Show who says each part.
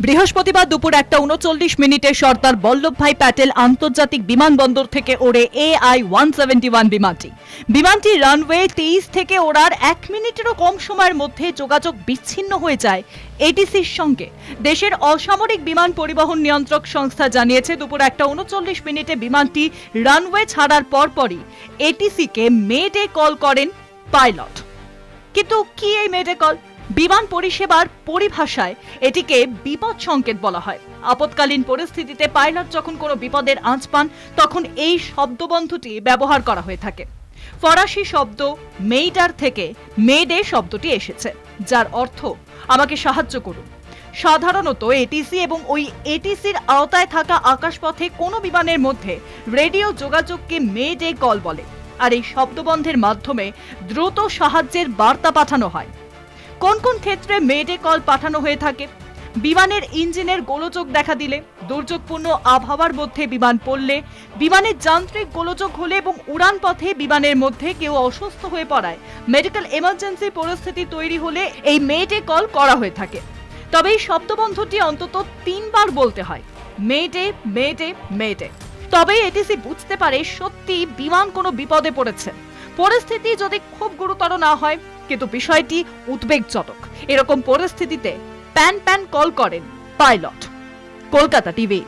Speaker 1: বৃহস্পতিবার দুপুর 1:39 সর্দার বল্লভভাই প্যাটেল আন্তর্জাতিক বিমানবন্দর থেকে ওড়ে AI-171 বিমানটি রানওয়ে 23 থেকে ওড়ার 1 মিনিটেরও কম সময়ের মধ্যে যোগাযোগ বিচ্ছিন্ন হয়ে যায় এটিসির সঙ্গে। দেশের অসামরিক বিমান পরিবহন নিয়ন্ত্রক সংস্থা জানিয়েছে দুপুর 1:39 বিমানটি রানওয়ে ছাড়ার পরপরই এটিসিকে মেডে কল করেন পাইলট। কিন্তু কি এই মেডে কল? বিমান পরিষেবার পরিভাষায় এটিকে বিপদ সংকেত বলা হয়। আপৎকালীন পরিস্থিতিতে পাইলট যখন কোনো বিপদের আঁচ পান তখন এই শব্দবন্ধটি ব্যবহার করা হয়ে থাকে। ফরাসি শব্দ মেইডার থেকে মেডে শব্দটি এসেছে, যার অর্থ আমাকে সাহায্য করুন। সাধারণত এটিসি এবং ওই এটিসির আওতায় থাকা আকাশপথে কোনো বিমানের মধ্যে রেডিও যোগাযোগকে মেডে কল বলে, আর এই শব্দবন্ধের মাধ্যমে দ্রুত সাহায্যের বার্তা পাঠানো হয়। কোন কোন ক্ষেত্রে মেডে কল পাঠানো হয়ে থাকে? বিমানের ইঞ্জিনের গোলযোগ দেখা দিলে, দুর্যোগপূর্ণ আবহাওয়ার মধ্যে বিমান পড়লে, বিমানের যান্ত্রিক গোলযোগ হলে এবং উড়ান পথে বিমানের মধ্যে কেউ অসুস্থ হয়ে পড়ায়, মেডিকেল এমার্জেন্সি পরিস্থিতি তৈরি হলে এই মেডে কল করা হয়ে থাকে। তবে এই শব্দবন্ধটি অন্তত 3 বার বলতে হয়, মেডে মেডে মেডে। তবে এটিসি বুঝতে পারে সত্যি বিমান কোনো বিপদে পড়েছে। পরিস্থিতি যদি খুব গুরুতর না হয়, কিন্তু বিষয়টি উদ্বেগজনক, এরকম পরিস্থিতিতে প্যান প্যান কল করেন পাইলট। কলকাতা টিভি।